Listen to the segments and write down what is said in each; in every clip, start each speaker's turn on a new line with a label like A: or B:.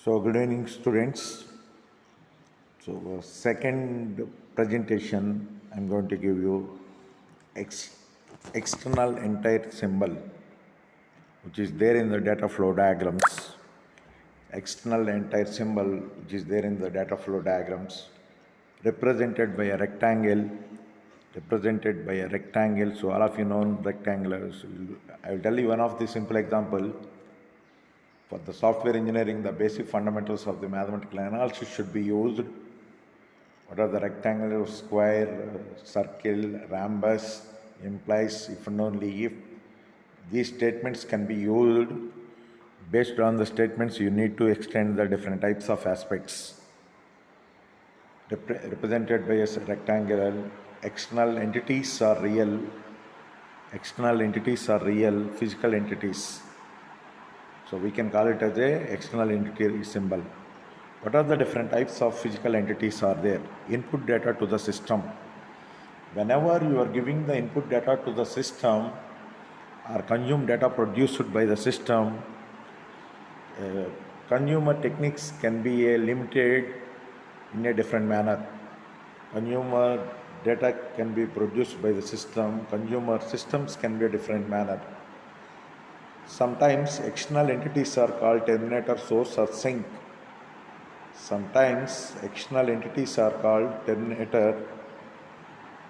A: So, good evening, students. So, second presentation, I'm going to give you external entire symbol, which is there in the data flow diagrams. External entire symbol, which is there in the data flow diagrams, represented by a rectangle. Represented by a rectangle. So, all of you know rectangles. I will tell you one of the simple example. For the software engineering, the basic fundamentals of the mathematical analysis should be used. What are the rectangular, square, circle, rhombus, implies, if and only if. These statements can be used. Based on the statements, you need to extend the different types of aspects. Represented by a rectangular, external entities are real. External entities are real physical entities. So we can call it as a external entity symbol. What are the different types of physical entities are there? Input data to the system. Whenever you are giving the input data to the system or consume data produced by the system, consumer techniques can be limited in a different manner. Consumer data can be produced by the system, consumer systems can be a different manner. Sometimes external entities are called terminator, source or sink. Sometimes external entities are called terminator.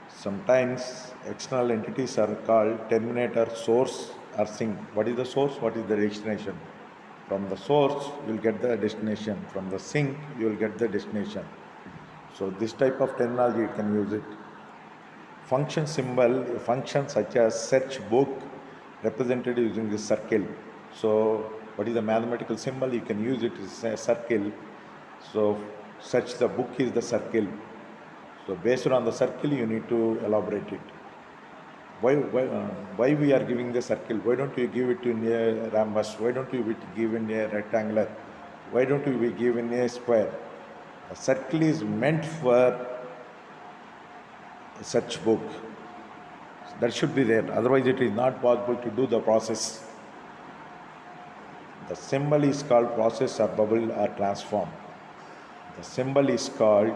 A: Sometimes external entities are called terminator, source or sink. What is the source? What is the destination? From the source, you will get the destination. From the sink, you will get the destination. So this type of terminology, you can use it. Function symbol, a function such as search book, represented using this circle. So what is the mathematical symbol? You can use it as a circle. So search the book is the circle. So based on the circle, you need to elaborate it. Why we are giving the circle? Why don't you give it in a rhombus? Why don't you give in a rectangular? Why don't we give in a square? A circle is meant for a search book. That should be there. Otherwise, it is not possible to do the process. The symbol is called process or bubble or transform. The symbol is called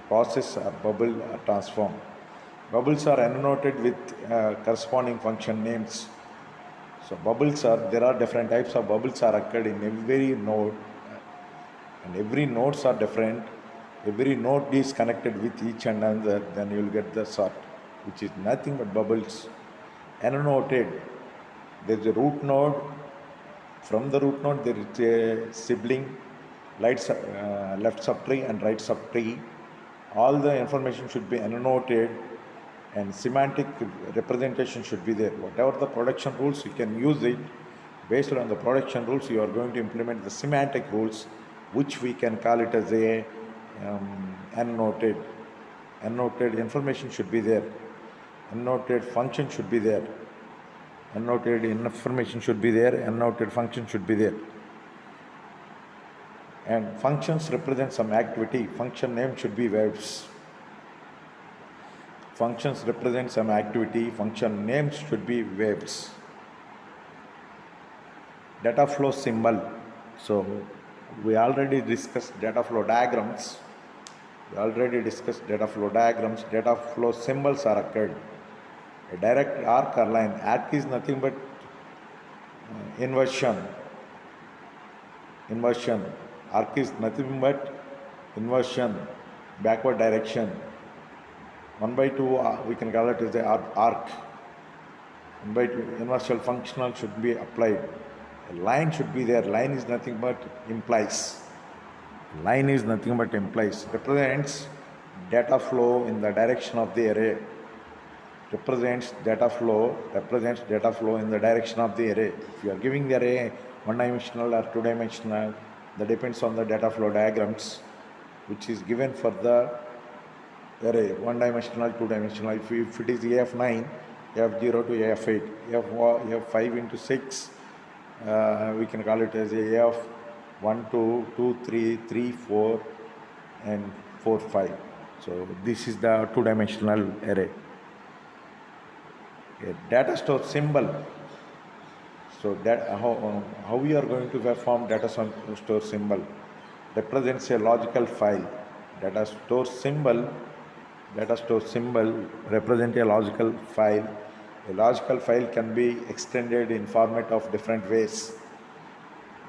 A: process or bubble or transform. Bubbles are annotated with corresponding function names. So there are different types of bubbles are occurred in every node, and every nodes are different. Every node is connected with each and another, then you will get the sort, which is nothing but bubbles. Annotated, there is a root node. From the root node, there is a sibling, left subtree and right subtree. All the information should be annotated, and semantic representation should be there. Whatever the production rules, you can use it. Based on the production rules, you are going to implement the semantic rules, which we can call it as a annotated. Annotated information should be there. Annotated function should be there. Annotated information should be there. Annotated function should be there. And functions represent some activity. Function name should be verbs. Functions represent some activity. Function names should be verbs. Data flow symbol. So we already discussed data flow diagrams. Data flow symbols are occurred. A direct arc or line. Arc is nothing but inversion. Arc is nothing but inversion, backward direction. 1/2 we can call it as the arc. 1/2 inversal functional should be applied. A line should be there. Line is nothing but implies. Represents data flow in the direction of the array. Represents data flow in the direction of the array. If you are giving the array one-dimensional or two-dimensional, that depends on the data flow diagrams, which is given for the array, one-dimensional, two-dimensional. If it is AF9, AF0 to AF8, AF5 into 6, we can call it as AF1, 2, 3, 3, 4, and 4, 5. So this is the two-dimensional array. A data store symbol. So that how we are going to perform data store symbol represents a logical file. Data store symbol Data store symbol represent a logical file. A logical file can be extended in format of different ways.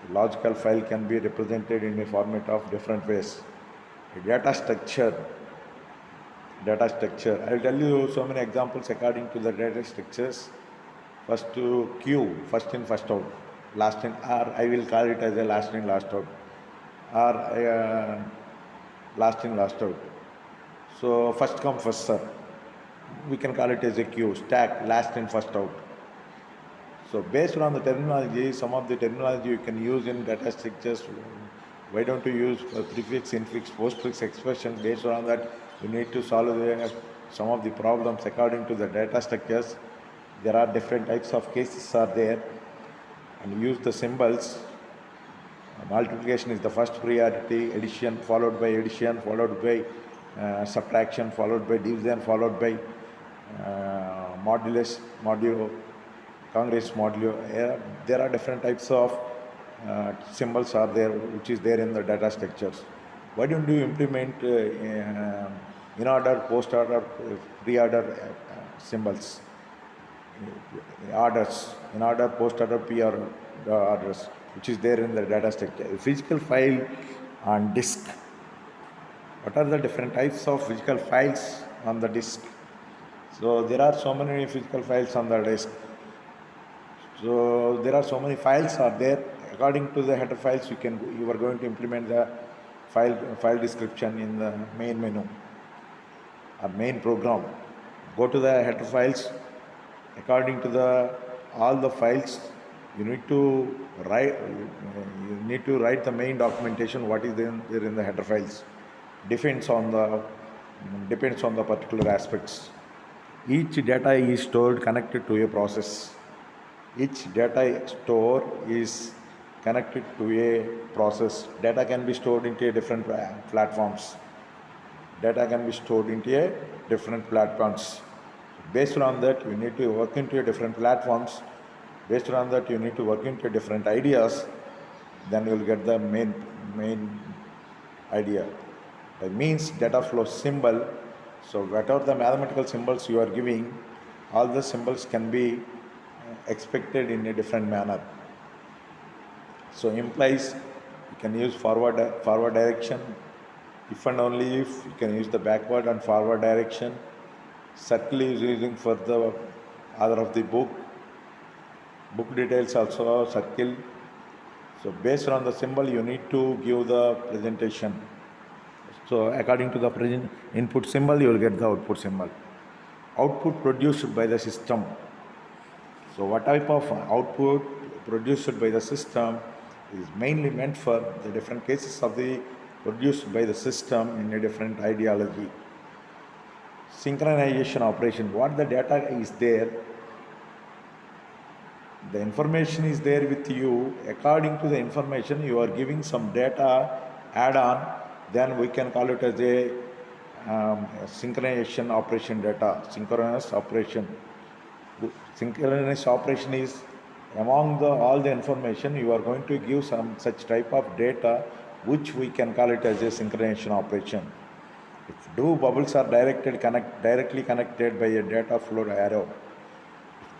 A: A logical file can be represented in a format of different ways. A data structure. I will tell you so many examples according to the data structures. First to queue, first in, first out. Last in, or I will call it as a last in, last out, or last in, last out. So first come, first serve. We can call it as a queue. Stack, last in, first out. So based on the terminology, some of the terminology you can use in data structures. Why don't you use prefix, infix, postfix expression? Based on that, you need to solve some of the problems according to the data structures. There are different types of cases are there, and use the symbols. Multiplication is the first priority, addition followed by addition, followed by subtraction, followed by division, followed by modulus, modulo, congress, modulo. There are different types of symbols are there, which is there in the data structures. Why don't you implement in order, post order, pre-order symbols? Orders, in order, post order, pre-order orders, which is there in the data structure. A physical file on disk. What are the different types of physical files on the disk? So there are so many physical files on the disk. So there are so many files are there. According to the header files, you are going to implement the file description in the main menu or main program. Go to the header files. According to all the files, you need to write the main documentation what is there in the header files. Depends on the particular aspects. Each data is stored connected to a process. Each data store is connected to a process. Data can be stored into different platforms. Based on that, you need to work into different platforms. Based on that, you need to work into different ideas. Then you will get the main idea. That means data flow symbol. So whatever the mathematical symbols you are giving, all the symbols can be expected in a different manner. So implies you can use forward direction. If and only if you can use the backward and forward direction. Circle is using for the author of the book. Book details also circle. So based on the symbol, you need to give the presentation. So according to the present input symbol, you will get the output symbol. Output produced by the system. So what type of output produced by the system is mainly meant for the different cases of the produced by the system in a different ideology. Synchronization operation. What the data is there, the information is there with you. According to the information, you are giving some data add on, then we can call it as a synchronization operation data, synchronous operation. Synchronous operation is among all the information you are going to give some such type of data, which we can call it as a synchronization operation. If two bubbles are directly connected by a data flow arrow,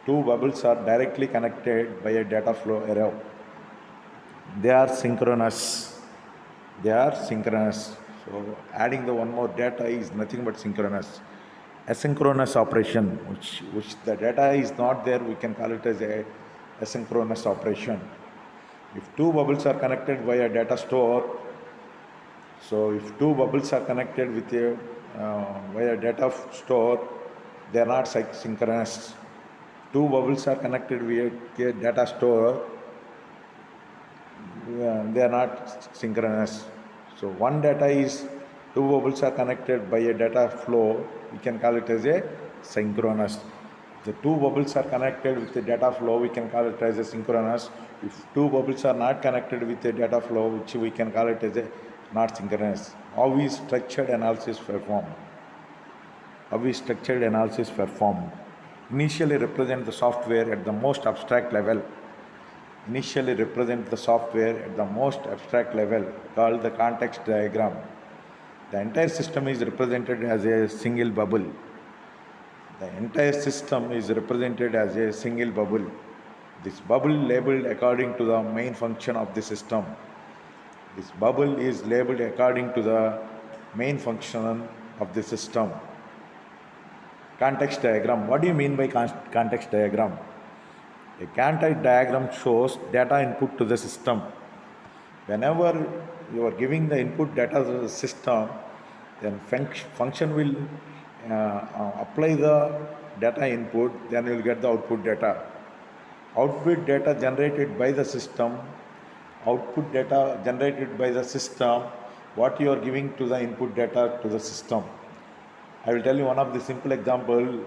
A: two bubbles are directly connected by a data flow arrow, they are synchronous. So adding the one more data is nothing but synchronous. Asynchronous operation, which the data is not there, we can call it as a asynchronous operation. If two bubbles are connected via data store, so if two bubbles are connected with a via data store, they are not synchronous. Two bubbles are connected via a data store, they are not synchronous. So one data is, two bubbles are connected by a data flow, we can call it as a synchronous. The two bubbles are connected with the data flow, we can call it as a synchronous. If two bubbles are not connected with the data flow, which we can call it as a not synchronous. How is structured analysis performed? Initially represent the software at the most abstract level. initially represent the software at the most abstract level called the context diagram. The entire system is represented as a single bubble. The entire system is represented as a single bubble. This bubble labeled according to the main function of the system. This bubble is labeled according to the main function of the system. Context diagram. What do you mean by context diagram? A context diagram shows data input to the system. Whenever you are giving the input data to the system, then function will apply the data input, then you will get the output data. Output data generated by the system, output data generated by the system, what you are giving to the input data to the system. I will tell you one of the simple example.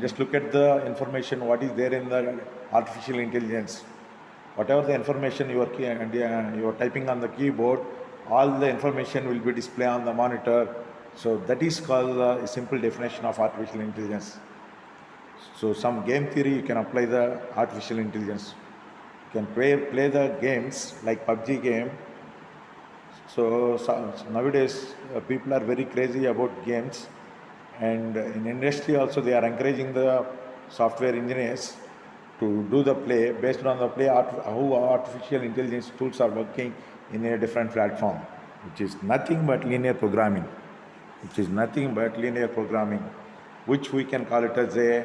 A: Just look at the information what is there in the artificial intelligence. Whatever the information you are typing on the keyboard, all the information will be displayed on the monitor. So that is called a simple definition of artificial intelligence. So some game theory you can apply the artificial intelligence. You can play the games like PUBG game. So nowadays people are very crazy about games, and in industry also they are encouraging the software engineers to do the play based on the play how artificial intelligence tools are working in a different platform, which is nothing but linear programming, which we can call it as a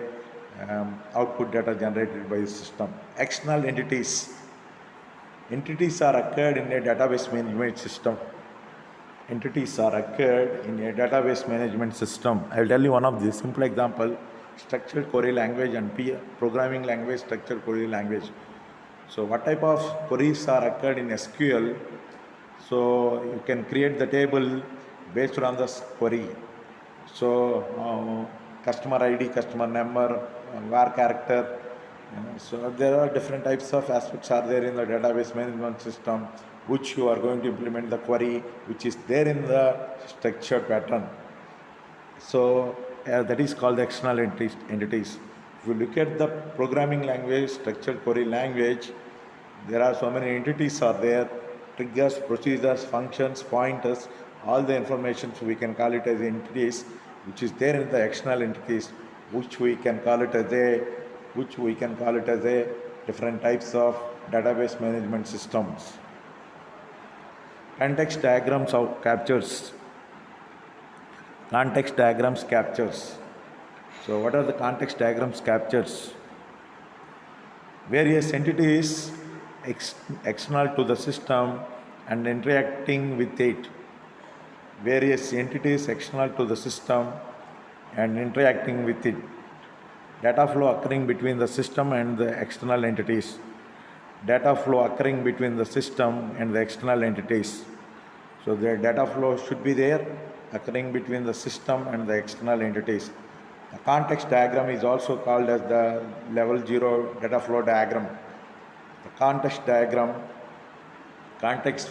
A: output data generated by the system. External entities. Entities are occurred in a database management system. I will tell you one of the simple example: structured query language and programming language, structured query language. So what type of queries are occurred in SQL? So you can create the table based on the query. So customer ID, customer number, var character. So there are different types of aspects are there in the database management system, which you are going to implement the query, which is there in the structured pattern. So that is called the external entities. If you look at the programming language, structured query language, there are so many entities are there: triggers, procedures, functions, pointers, all the information. So we can call it as entities, which is there in the external entities, which we can call it as a different types of database management systems. Context diagrams captures. So what are the context diagrams captures? Various entities external to the system and interacting with it. Data flow occurring between the system and the external entities. So the data flow should be there occurring between the system and the external entities. The context diagram is also called as the level 0 data flow diagram. The context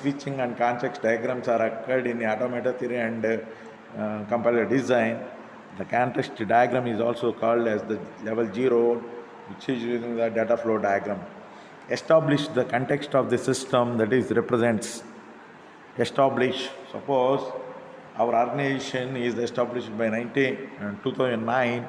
A: switching and context diagrams are occurred in automata theory and compiler design. The context diagram is also called as the level 0, which is using the data flow diagram. Establish the context of the system, that is represents. Suppose our organization is established by 2009,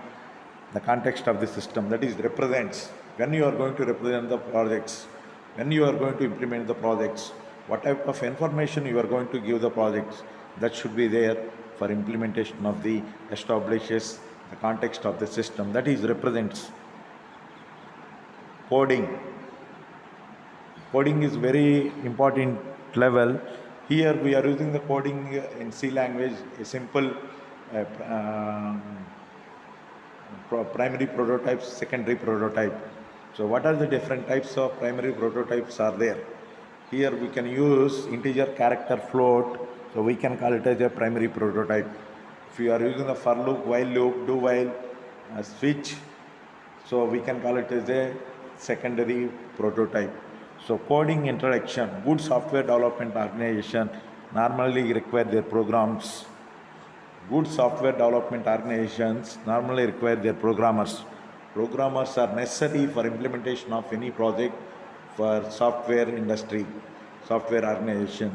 A: the context of the system, that is represents. When you are going to represent the projects, when you are going to implement the projects, what type of information you are going to give the projects, that should be there for implementation of the establishes the context of the system, that is represents. Coding is very important level. Here we are using the coding in C language, a simple primary prototype, secondary prototype. So what are the different types of primary prototypes are there? Here we can use integer, character, float, so we can call it as a primary prototype. If you are using the for loop, while loop, do while, switch, so we can call it as a secondary prototype. So coding introduction. Good software development organization normally require their programs. Good software development organizations normally require their programmers Programmers are necessary for implementation of any project for software industry, software organization,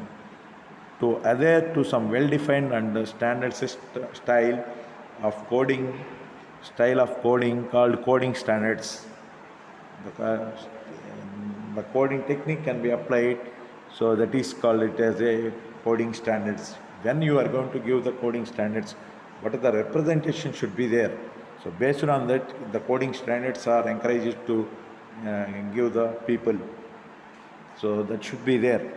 A: to adhere to some well-defined and standard style of coding called coding standards. The coding technique can be applied, so that is called it as a coding standards. When you are going to give the coding standards, what are the representation should be there? So based on that, the coding standards are encouraged to give the people. So that should be there.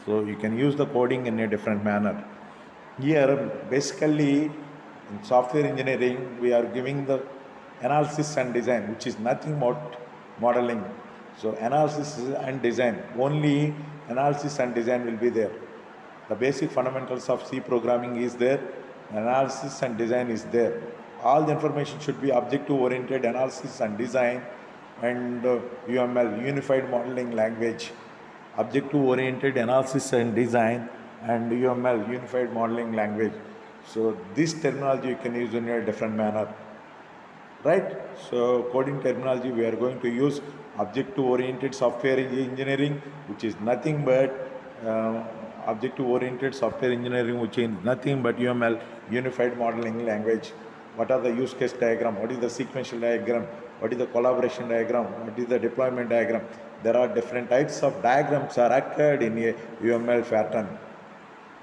A: So you can use the coding in a different manner. Here, basically, in software engineering, we are giving the analysis and design, which is nothing but modeling. So analysis and design, only analysis and design will be there. The basic fundamentals of C programming is there, analysis and design is there. All the information should be objective-oriented analysis and design, and UML, Unified Modeling Language, objective-oriented analysis and design, and UML, Unified Modeling Language. So this terminology you can use in a different manner, right? So coding terminology, we are going to use objective-oriented software engineering, which is nothing but objective-oriented software engineering, which is nothing but UML, Unified Modeling Language. What are the use case diagram? What is the sequential diagram? What is the collaboration diagram? What is the deployment diagram? There are different types of diagrams are occurred in a UML pattern.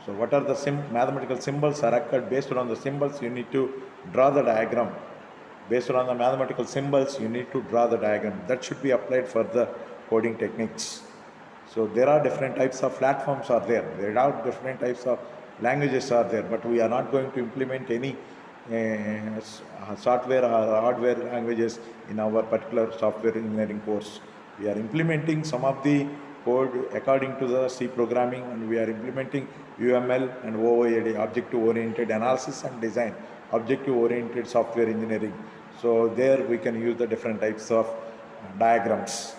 A: So what are the mathematical symbols are occurred? Based on the symbols, you need to draw the diagram. Based on the mathematical symbols, you need to draw the diagram. That should be applied for the coding techniques. So there are different types of platforms are there. There are different types of languages are there, but we are not going to implement any software or hardware languages in our particular software engineering course. We are implementing some of the code according to the C programming, and we are implementing UML and OOAD, objective-oriented analysis and design, objective-oriented software engineering. So there we can use the different types of diagrams.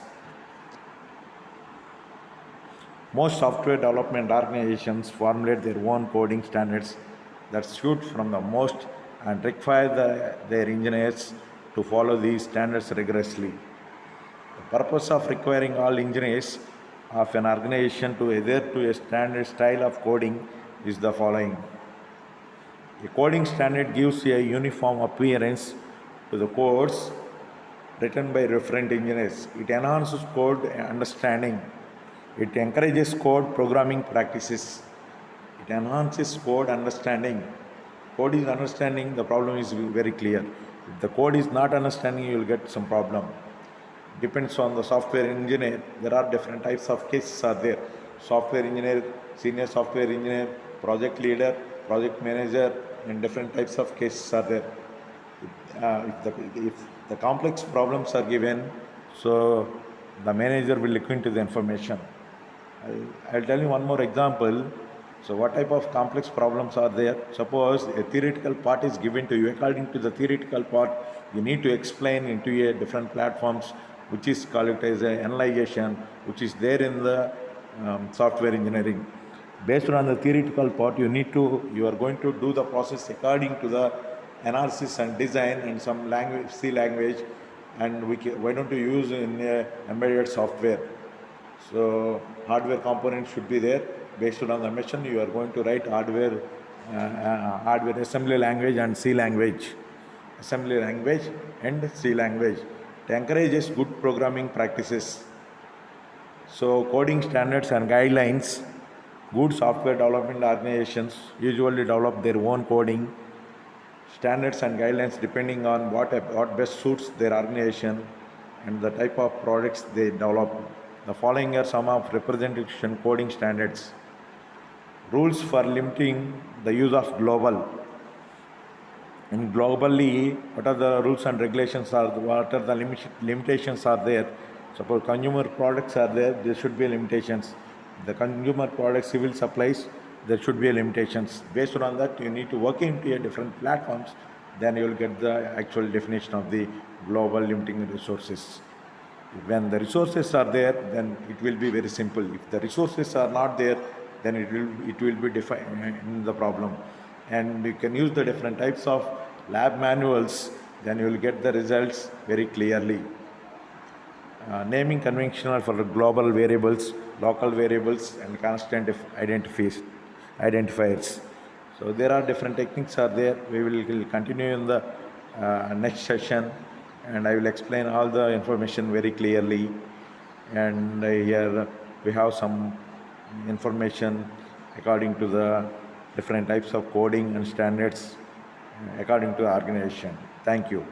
A: Most software development organizations formulate their own coding standards that suit from the most and require their engineers to follow these standards rigorously. The purpose of requiring all engineers of an organization to adhere to a standard style of coding is the following. A coding standard gives a uniform appearance to the codes written by referent engineers. It enhances code understanding. It encourages code programming practices. It enhances code understanding. Code is understanding, the problem is very clear. If the code is not understanding, you will get some problem. Depends on the software engineer. There are different types of cases are there. Software engineer, senior software engineer, project leader, project manager, and different types of cases are there. If the complex problems are given, so the manager will look into the information. I'll tell you one more example. So what type of complex problems are there? Suppose a theoretical part is given to you. According to the theoretical part, you need to explain into a different platforms, which is called it as an analyzation, which is there in the software engineering. Based on the theoretical part, you are going to do the process according to the analysis and design and some language, C language, and why don't you use in embedded software? So hardware components should be there. Based on the mission, you are going to write hardware assembly language and C language. Assembly language and C language. It encourages good programming practices. So coding standards and guidelines. Good software development organizations usually develop their own coding standards and guidelines depending on what best suits their organization and the type of products they develop. The following are some of representation coding standards. Rules for limiting the use of global. And globally, what are the rules and regulations what are the limitations are there? Suppose consumer products are there should be limitations. The consumer products, civil supplies, there should be limitations. Based on that, you need to work into a different platforms, then you will get the actual definition of the global limiting resources. When the resources are there, then it will be very simple. If the resources are not there, then it will be defined the problem. And you can use the different types of lab manuals. then you will get the results very clearly. Naming conventional for global variables, local variables, and constant identifiers. So there are different techniques are there. We will continue in the next session, and I will explain all the information very clearly. And here we have some information according to the different types of coding and standards according to the organization. Thank you.